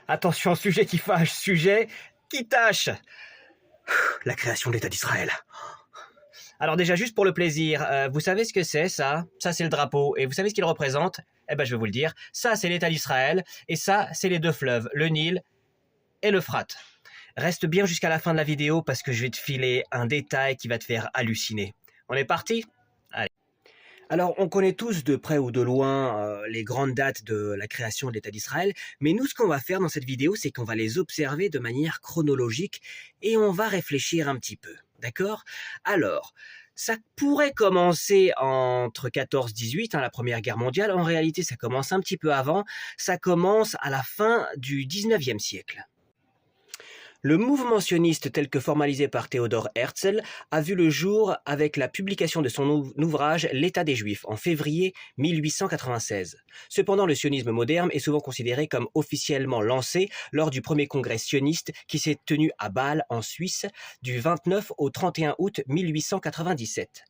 Attention, sujet qui fâche, sujet qui tâche. La création de l'État d'Israël. Alors déjà, juste pour le plaisir, vous savez ce que c'est ça? Ça, c'est le drapeau. Et vous savez ce qu'il représente? Eh ben, je vais vous le dire. Ça, c'est l'État d'Israël. Et ça, c'est les deux fleuves, le Nil et l'Euphrate. Reste bien jusqu'à la fin de la vidéo parce que je vais te filer un détail qui va te faire halluciner. On est parti? Allez. Alors, on connaît tous de près ou de loin les grandes dates de la création de l'État d'Israël, mais nous, ce qu'on va faire dans cette vidéo, c'est qu'on va les observer de manière chronologique et on va réfléchir un petit peu, d'accord? Alors, ça pourrait commencer entre 14-18, la Première Guerre mondiale. En réalité, ça commence un petit peu avant. Ça commence à la fin du 19e siècle. Le mouvement sioniste tel que formalisé par Theodor Herzl a vu le jour avec la publication de son ouvrage L'État des Juifs en février 1896. Cependant, le sionisme moderne est souvent considéré comme officiellement lancé lors du premier congrès sioniste qui s'est tenu à Bâle en Suisse du 29 au 31 août 1897.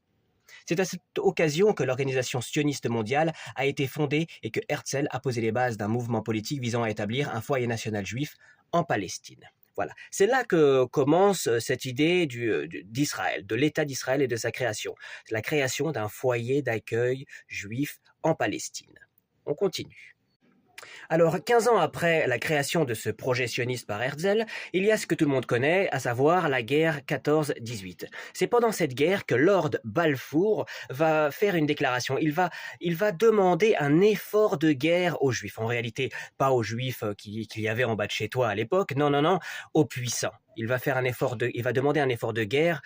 C'est à cette occasion que l'organisation sioniste mondiale a été fondée et que Herzl a posé les bases d'un mouvement politique visant à établir un foyer national juif en Palestine. Voilà, c'est là que commence cette idée d'Israël, de l'État d'Israël et de sa création. C'est la création d'un foyer d'accueil juif en Palestine. On continue. Alors, 15 ans après la création de ce projet sioniste par Herzl, il y a ce que tout le monde connaît, à savoir la guerre 14-18. C'est pendant cette guerre que Lord Balfour va faire une déclaration. Il va demander un effort de guerre aux Juifs. En réalité, pas aux Juifs qu'il y avait en bas de chez toi à l'époque. Non, aux puissants. Il va demander un effort de guerre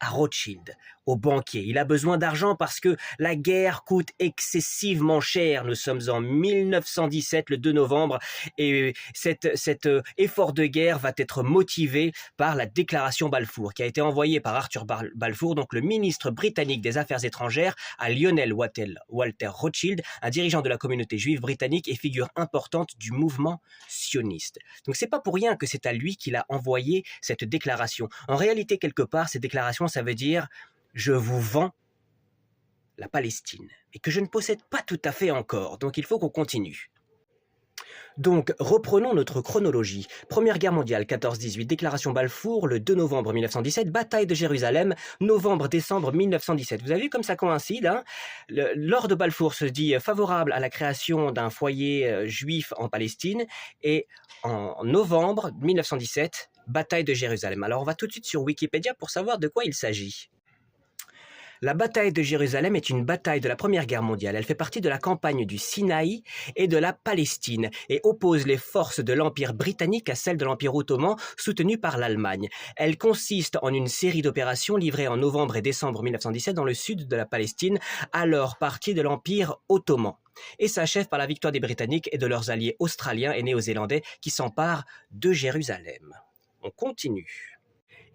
à Rothschild, au banquier. Il a besoin d'argent parce que la guerre coûte excessivement cher. Nous sommes en 1917, le 2 novembre, et cet effort de guerre va être motivé par la déclaration Balfour, qui a été envoyée par Arthur Balfour, donc le ministre britannique des Affaires étrangères, à Lionel Walter Rothschild, un dirigeant de la communauté juive britannique et figure importante du mouvement sioniste. Donc c'est pas pour rien que c'est à lui qu'il a envoyé cette déclaration. En réalité, quelque part, cette déclaration, ça veut dire « je vous vends la Palestine » et que je ne possède pas tout à fait encore, donc il faut qu'on continue. Donc, reprenons notre chronologie. Première Guerre mondiale, 14-18, déclaration Balfour, le 2 novembre 1917, bataille de Jérusalem, novembre-décembre 1917. Vous avez vu comme ça coïncide, hein? Lord Balfour se dit favorable à la création d'un foyer juif en Palestine, et en novembre 1917, bataille de Jérusalem. Alors, on va tout de suite sur Wikipédia pour savoir de quoi il s'agit. La bataille de Jérusalem est une bataille de la Première Guerre mondiale. Elle fait partie de la campagne du Sinaï et de la Palestine et oppose les forces de l'Empire britannique à celles de l'Empire ottoman soutenues par l'Allemagne. Elle consiste en une série d'opérations livrées en novembre et décembre 1917 dans le sud de la Palestine, alors partie de l'Empire ottoman, et s'achève par la victoire des Britanniques et de leurs alliés australiens et néo-zélandais qui s'emparent de Jérusalem. On continue.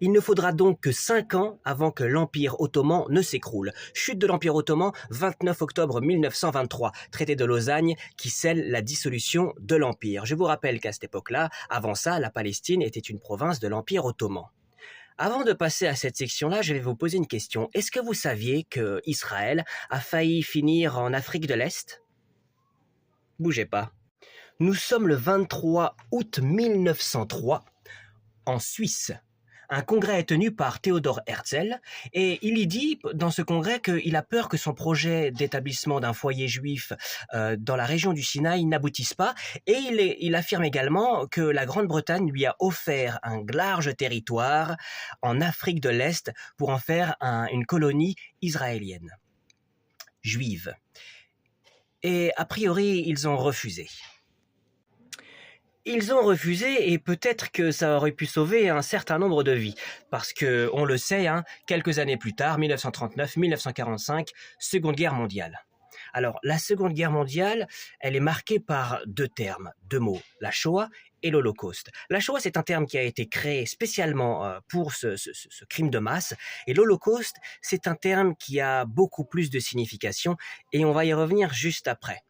Il ne faudra donc que 5 ans avant que l'Empire ottoman ne s'écroule. Chute de l'Empire ottoman, 29 octobre 1923, traité de Lausanne qui scelle la dissolution de l'Empire. Je vous rappelle qu'à cette époque-là, avant ça, la Palestine était une province de l'Empire ottoman. Avant de passer à cette section-là, je vais vous poser une question. Est-ce que vous saviez que Israël a failli finir en Afrique de l'Est? Bougez pas. Nous sommes le 23 août 1903, en Suisse. Un congrès est tenu par Theodor Herzl et il y dit dans ce congrès qu'il a peur que son projet d'établissement d'un foyer juif dans la région du Sinaï n'aboutisse pas, et il affirme également que la Grande-Bretagne lui a offert un large territoire en Afrique de l'Est pour en faire une colonie israélienne, juive. Et a priori, ils ont refusé. Ils ont refusé et peut-être que ça aurait pu sauver un certain nombre de vies. Parce que, on le sait, quelques années plus tard, 1939-1945, Seconde Guerre mondiale. Alors, la Seconde Guerre mondiale, elle est marquée par deux mots, la Shoah et l'Holocauste. La Shoah, c'est un terme qui a été créé spécialement pour ce crime de masse, et l'Holocauste, c'est un terme qui a beaucoup plus de signification, et on va y revenir juste après.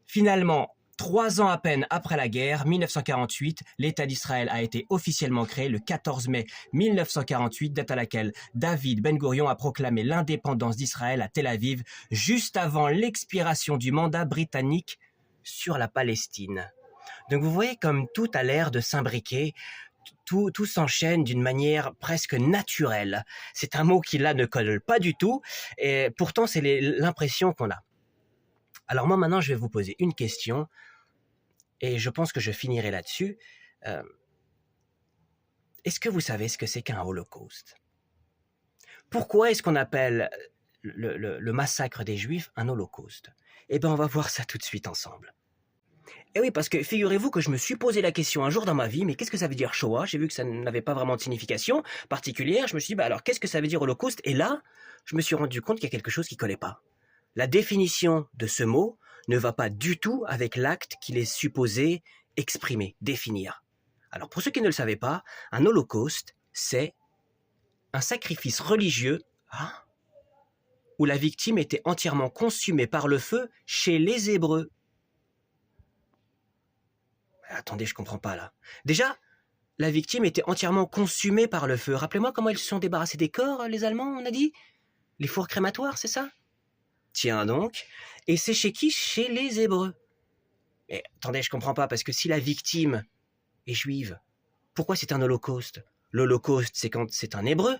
Finalement, 3 ans à peine après la guerre, 1948, l'État d'Israël a été officiellement créé le 14 mai 1948, date à laquelle David Ben-Gourion a proclamé l'indépendance d'Israël à Tel Aviv, juste avant l'expiration du mandat britannique sur la Palestine. Donc vous voyez comme tout a l'air de s'imbriquer, tout s'enchaîne d'une manière presque naturelle. C'est un mot qui là ne colle pas du tout, et pourtant c'est l'impression qu'on a. Alors moi maintenant je vais vous poser une question, et je pense que je finirai là-dessus. Est-ce que vous savez ce que c'est qu'un holocauste? Pourquoi est-ce qu'on appelle le massacre des Juifs un holocauste? Eh bien on va voir ça tout de suite ensemble. Et oui, parce que figurez-vous que je me suis posé la question un jour dans ma vie, mais qu'est-ce que ça veut dire Shoah? J'ai vu que ça n'avait pas vraiment de signification particulière. Je me suis dit, bah alors qu'est-ce que ça veut dire Holocauste? Et là, je me suis rendu compte qu'il y a quelque chose qui collait pas. La définition de ce mot ne va pas du tout avec l'acte qu'il est supposé exprimer, définir. Alors pour ceux qui ne le savaient pas, un holocauste, c'est un sacrifice religieux où la victime était entièrement consumée par le feu chez les Hébreux. Attendez, je comprends pas là. Déjà, la victime était entièrement consumée par le feu. Rappelez-moi comment ils se sont débarrassés des corps, les Allemands, on a dit? Les fours crématoires, c'est ça? Tiens donc. Et c'est chez qui? Chez les Hébreux. Mais attendez, je comprends pas, parce que si la victime est juive, pourquoi c'est un holocauste? L'holocauste, c'est quand c'est un Hébreu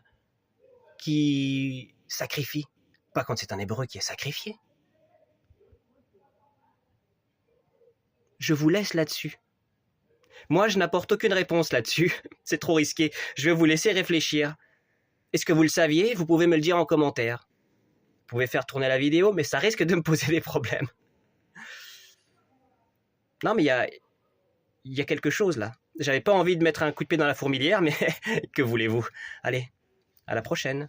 qui sacrifie, pas quand c'est un Hébreu qui est sacrifié. Je vous laisse là-dessus. Moi, je n'apporte aucune réponse là-dessus. C'est trop risqué. Je vais vous laisser réfléchir. Est-ce que vous le saviez? Vous pouvez me le dire en commentaire. Vous pouvez faire tourner la vidéo, mais ça risque de me poser des problèmes. Non, mais il y a quelque chose là. J'avais pas envie de mettre un coup de pied dans la fourmilière, mais que voulez-vous? Allez, à la prochaine.